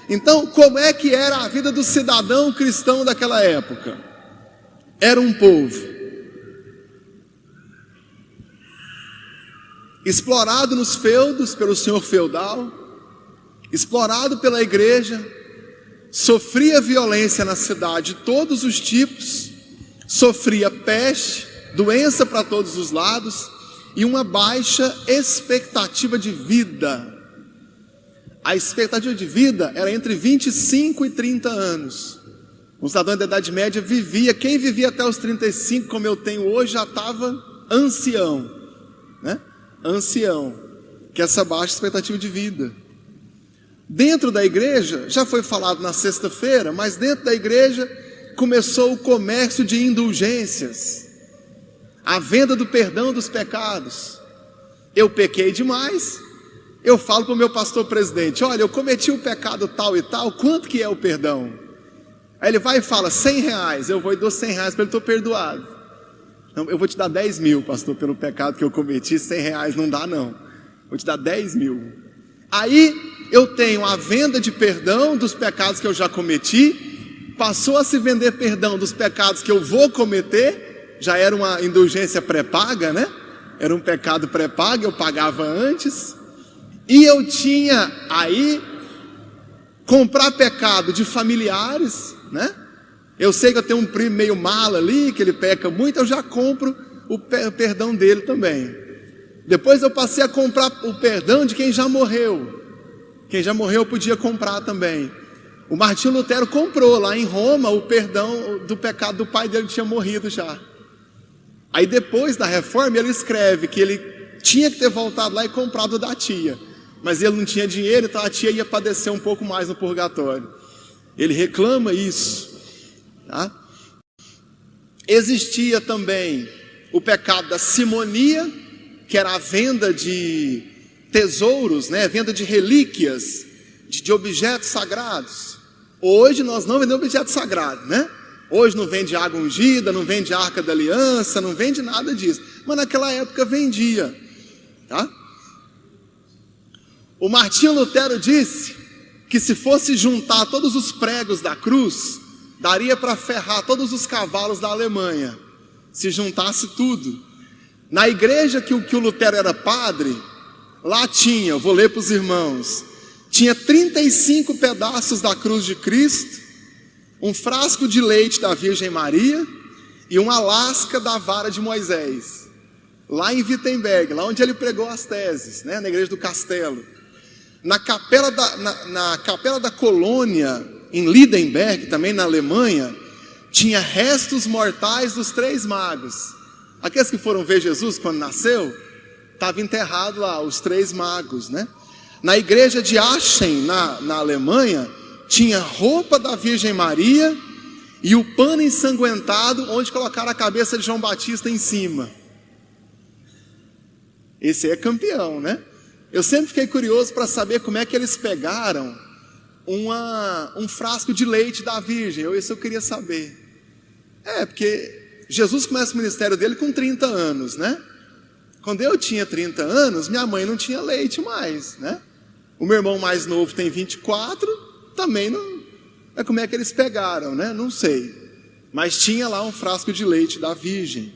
Então, como é que era a vida do cidadão cristão daquela época? Era um povo explorado nos feudos pelo senhor feudal, explorado pela igreja, sofria violência na cidade de todos os tipos, sofria peste, doença para todos os lados e uma baixa expectativa de vida. A expectativa de vida era entre 25 e 30 anos. Um cidadão da Idade Média vivia, quem vivia até os 35, como eu tenho hoje, já estava ancião, né? Ancião, que é essa baixa expectativa de vida. Dentro da igreja, já foi falado na sexta-feira, mas dentro da igreja começou o comércio de indulgências, a venda do perdão dos pecados. Eu pequei demais, eu falo para o meu pastor presidente: olha, eu cometi um pecado tal e tal, quanto que é o perdão? Aí ele vai e fala: R$100, eu vou e dou R$100 para ele, estou perdoado. Não, eu vou te dar 10 mil, pastor, pelo pecado que eu cometi, R$100 não dá não, vou te dar 10 mil. Aí eu tenho a venda de perdão dos pecados que eu já cometi, passou a se vender perdão dos pecados que eu vou cometer, já era uma indulgência pré-paga, né? Era um pecado pré-pago, eu pagava antes. E eu tinha aí comprar pecado de familiares, né? Eu sei que eu tenho um primo meio mala ali, que ele peca muito, eu já compro o perdão dele também. Depois eu passei a comprar o perdão de quem já morreu. Quem já morreu podia comprar também. O Martinho Lutero comprou lá em Roma o perdão do pecado do pai dele que tinha morrido já. Aí depois da reforma ele escreve que ele tinha que ter voltado lá e comprado da tia, mas ele não tinha dinheiro, então a tia ia padecer um pouco mais no purgatório. Ele reclama isso, tá? Existia também o pecado da simonia, que era a venda de tesouros, né? Venda de relíquias, de objetos sagrados. Hoje nós não vendemos objeto sagrado, né? Hoje não vende água ungida, não vende arca da aliança, não vende nada disso. Mas naquela época vendia, tá? O Martinho Lutero disse que se fosse juntar todos os pregos da cruz, daria para ferrar todos os cavalos da Alemanha, se juntasse tudo. Na igreja que o Lutero era padre, lá tinha, eu vou ler para os irmãos, tinha 35 pedaços da cruz de Cristo, um frasco de leite da Virgem Maria e uma lasca da vara de Moisés, lá em Wittenberg, lá onde ele pregou as teses, né, na igreja do Castelo. Na capela da Colônia, em Liedenberg, também na Alemanha, tinha restos mortais dos 3 magos. Aqueles que foram ver Jesus quando nasceu, estava enterrado lá, os 3 magos, né? Na igreja de Aachen, na Alemanha, tinha roupa da Virgem Maria e o pano ensanguentado onde colocaram a cabeça de João Batista em cima. Esse é campeão, né? Eu sempre fiquei curioso para saber como é que eles pegaram um frasco de leite da Virgem. Isso eu queria saber. Porque Jesus começa o ministério dele com 30 anos, né? Quando eu tinha 30 anos, minha mãe não tinha leite mais, né? O meu irmão mais novo tem 24, também não... Como é que eles pegaram, né? Não sei. Mas tinha lá um frasco de leite da Virgem.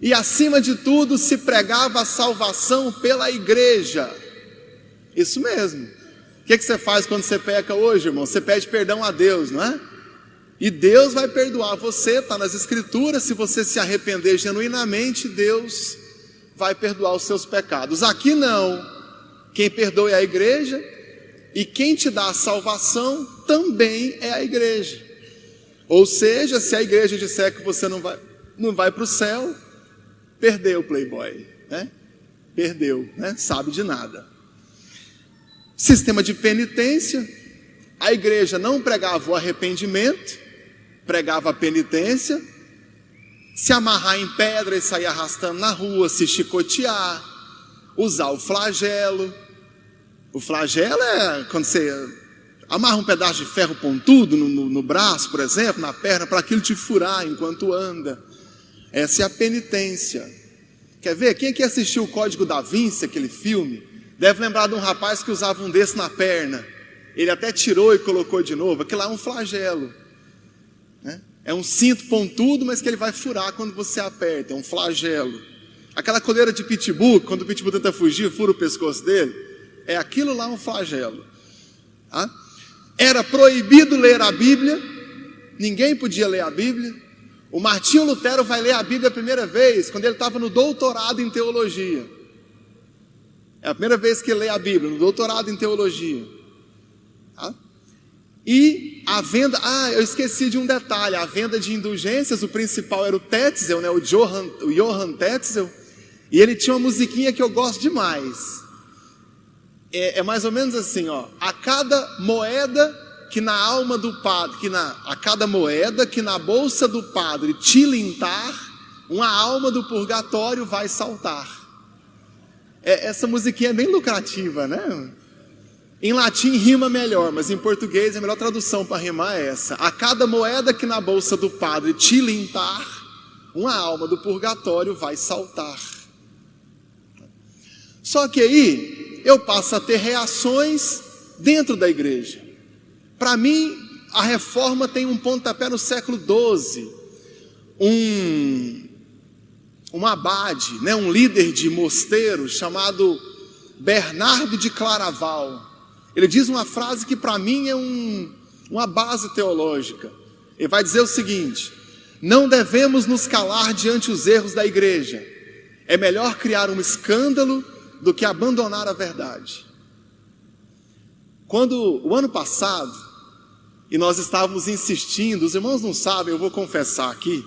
E acima de tudo se pregava a salvação pela igreja. Isso mesmo. O que você faz quando você peca hoje, irmão? Você pede perdão a Deus, não é? E Deus vai perdoar você, está nas escrituras. Se você se arrepender genuinamente, Deus vai perdoar os seus pecados. Aqui não. Quem perdoa é a igreja, e quem te dá a salvação também é a igreja. Ou seja, se a igreja disser que você não vai para o céu, perdeu o playboy, né? Perdeu, né? Sabe de nada. Sistema de penitência. A igreja não pregava o arrependimento, pregava a penitência. Se amarrar em pedra e sair arrastando na rua, se chicotear, usar o flagelo. O flagelo é quando você amarra um pedaço de ferro pontudo no braço, por exemplo, na perna, para aquilo te furar enquanto anda. Essa é a penitência. Quer ver? Quem aqui assistiu o Código da Vinci, aquele filme, deve lembrar de um rapaz que usava um desse na perna. ele até tirou e colocou de novo. Aquilo lá é um flagelo, né? É um cinto pontudo, mas que ele vai furar quando você aperta, é um flagelo. Aquela coleira de pitbull, quando o pitbull tenta fugir, fura o pescoço dele, é aquilo lá um flagelo. Tá? Era proibido ler a Bíblia, ninguém podia ler a Bíblia. O Martinho Lutero vai ler a Bíblia a primeira vez quando ele estava no doutorado em teologia. É a primeira vez que ele lê a Bíblia, no doutorado em teologia. Tá? E a venda, eu esqueci de um detalhe, a venda de indulgências, o principal era o Tetzel, né, o Johann Tetzel, e ele tinha uma musiquinha que eu gosto demais. É mais ou menos assim, ó: a cada moeda que na alma do padre, a cada moeda que na bolsa do padre tilintar, uma alma do purgatório vai saltar. Essa musiquinha é bem lucrativa, né? Em latim rima melhor, mas em português a melhor tradução para rimar é essa: a cada moeda que na bolsa do padre tilintar, uma alma do purgatório vai saltar. Só que aí eu passo a ter reações dentro da igreja. Para mim, a reforma tem um pontapé no século XII. Um abade, né, um líder de mosteiro chamado Bernardo de Claraval. Ele diz uma frase que para mim é uma base teológica. Ele vai dizer o seguinte: não devemos nos calar diante os erros da igreja. É melhor criar um escândalo do que abandonar a verdade. Quando o ano passado, e nós estávamos insistindo, os irmãos não sabem, eu vou confessar aqui,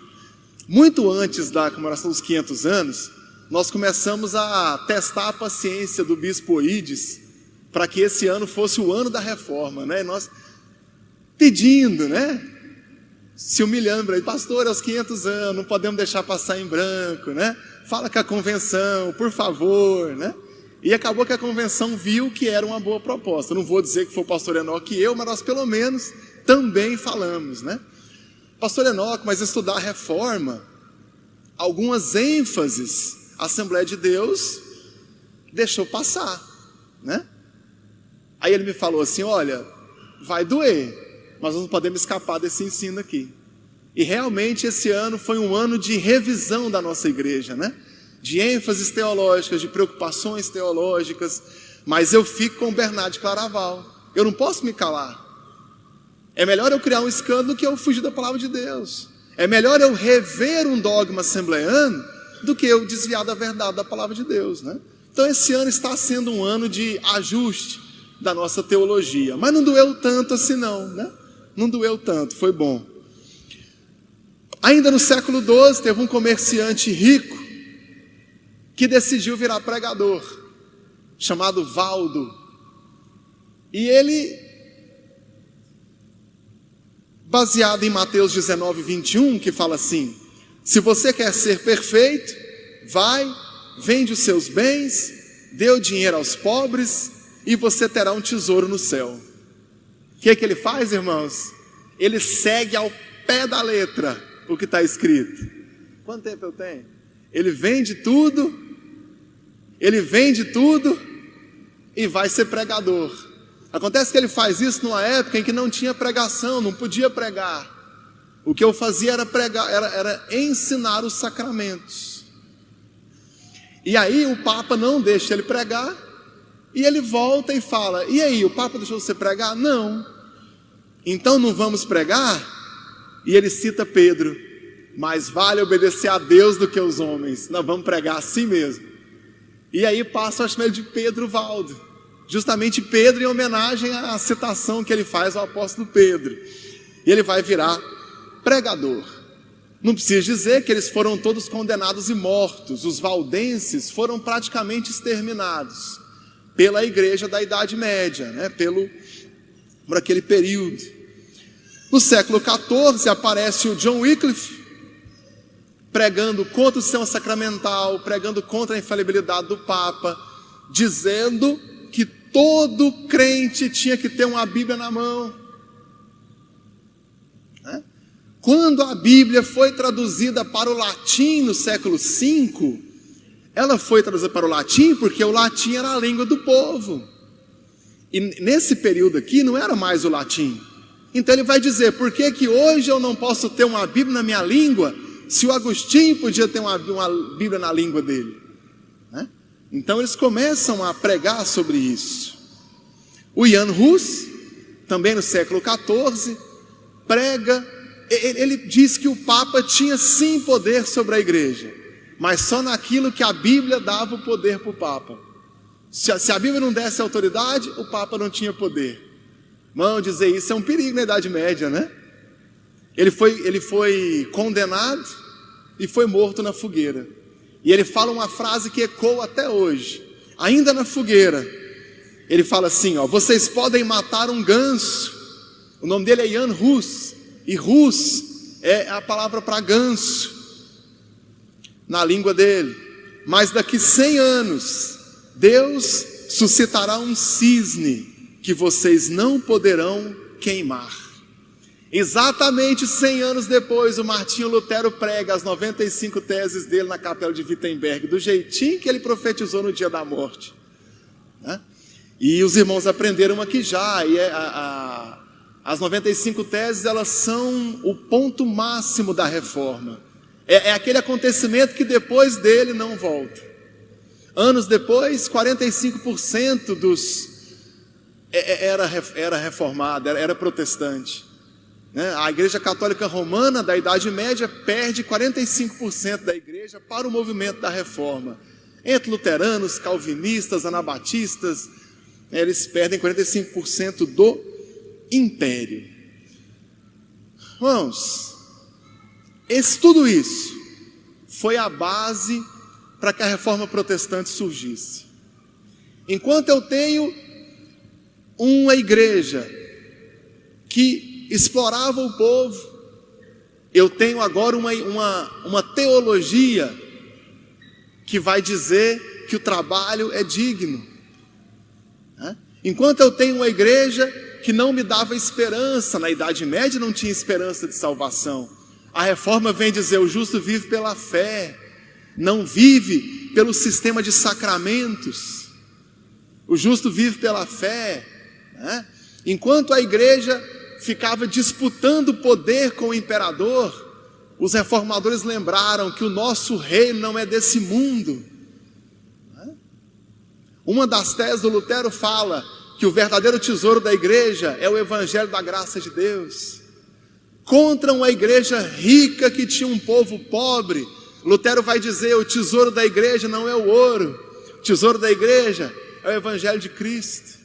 muito antes da comemoração dos 500 anos, nós começamos a testar a paciência do bispo Oídes, para que esse ano fosse o ano da reforma, né? Nós pedindo, né? Se humilhando para ele: pastor, aos 500 anos, não podemos deixar passar em branco, né? Fala com a convenção, por favor, né? E acabou que a convenção viu que era uma boa proposta. Eu não vou dizer que foi o pastor Enoque e eu, mas nós pelo menos também falamos, né? Pastor Enoque, mas estudar a reforma, algumas ênfases, a Assembleia de Deus deixou passar, né? Aí ele me falou assim: olha, vai doer, mas nós não podemos escapar desse ensino aqui. E realmente esse ano foi um ano de revisão da nossa igreja, né? De ênfases teológicas, de preocupações teológicas, mas eu fico com o Bernardo de Claraval. Eu não posso me calar. É melhor eu criar um escândalo do que eu fugir da palavra de Deus. É melhor eu rever um dogma assembleano do que eu desviar da verdade da palavra de Deus, né? Então esse ano está sendo um ano de ajuste da nossa teologia, mas não doeu tanto assim não, né? Não doeu tanto, foi bom. Ainda no século XII teve um comerciante rico que decidiu virar pregador, chamado Valdo. E ele, baseado em Mateus 19, 21, que fala assim: se você quer ser perfeito, vai, vende os seus bens, dê o dinheiro aos pobres, e você terá um tesouro no céu. O que é que ele faz, irmãos? Ele segue ao pé da letra o que está escrito. Quanto tempo eu tenho? Ele vende tudo e vai ser pregador. Acontece que ele faz isso numa época em que não tinha pregação, não podia pregar. O que eu fazia era pregar, era ensinar os sacramentos. E aí o Papa não deixa ele pregar, e ele volta e fala: e aí, o Papa deixou você pregar? Não. Então não vamos pregar? E ele cita Pedro: mais vale obedecer a Deus do que aos homens. Nós vamos pregar assim mesmo. E aí passa a chamar ele de Pedro Valdo, justamente Pedro em homenagem à citação que ele faz ao apóstolo Pedro. E ele vai virar pregador. Não precisa dizer que eles foram todos condenados e mortos. Os valdenses foram praticamente exterminados pela igreja da Idade Média, né? Por aquele período. No século XIV aparece o John Wycliffe, pregando contra o sistema sacramental, pregando contra a infalibilidade do Papa, dizendo que todo crente tinha que ter uma Bíblia na mão. Quando a Bíblia foi traduzida para o latim no século V, ela foi traduzida para o latim porque o latim era a língua do povo. E nesse período aqui não era mais o latim. Então ele vai dizer, por que que hoje eu não posso ter uma Bíblia na minha língua, se o Agostinho podia ter uma Bíblia na língua dele? Né? Então eles começam a pregar sobre isso. O Jan Hus, também no século XIV, prega, ele diz que o Papa tinha sim poder sobre a igreja, mas só naquilo que a Bíblia dava o poder para o Papa. Se a Bíblia não desse autoridade, o Papa não tinha poder. Irmão, dizer isso é um perigo na Idade Média, né? Ele foi condenado e foi morto na fogueira. E ele fala uma frase que ecoa até hoje, ainda na fogueira. Ele fala assim, ó, vocês podem matar um ganso. O nome dele é Jan Hus, e Hus é a palavra para ganso na língua dele. Mas daqui 100 anos, Deus suscitará um cisne que vocês não poderão queimar. Exatamente 100 anos depois, o Martinho Lutero prega as 95 teses dele na capela de Wittenberg, do jeitinho que ele profetizou no dia da morte, né? E os irmãos aprenderam aqui já, e as 95 teses, elas são o ponto máximo da reforma. É aquele acontecimento que depois dele não volta. Anos depois, 45% era reformada, era protestante, né? A Igreja Católica Romana da Idade Média perde 45% da igreja para o movimento da reforma. Entre luteranos, calvinistas, anabatistas, eles perdem 45% do império. Irmãos, tudo isso foi a base para que a reforma protestante surgisse. Enquanto eu tenho uma igreja que explorava o povo, eu tenho agora uma teologia que vai dizer que o trabalho é digno. Enquanto eu tenho uma igreja que não me dava esperança, na Idade Média não tinha esperança de salvação, a reforma vem dizer, o justo vive pela fé, não vive pelo sistema de sacramentos. O justo vive pela fé, né? Enquanto a igreja ficava disputando poder com o imperador, os reformadores lembraram que o nosso reino não é desse mundo. Uma das teses do Lutero fala que o verdadeiro tesouro da igreja é o evangelho da graça de Deus. Contra uma igreja rica que tinha um povo pobre, Lutero vai dizer, o tesouro da igreja não é o ouro, o tesouro da igreja é o evangelho de Cristo.